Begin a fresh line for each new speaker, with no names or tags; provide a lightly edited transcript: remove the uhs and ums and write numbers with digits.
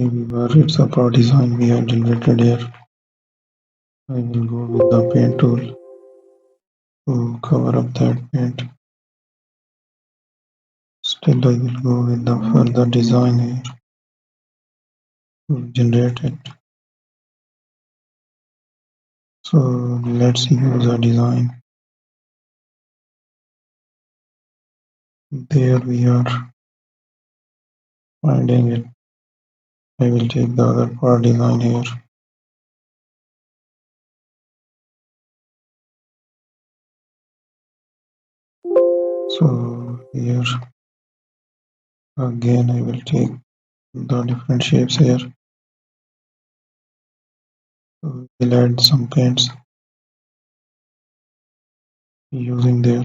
Where it's a part design we have generated here. I will go with the paint tool to cover up that paint. Still I will go with the further design here to generate it. So let's use a design. There we are finding it. I will take the other part design here. So here again I will take the different shapes here. So we'll add some paints using there.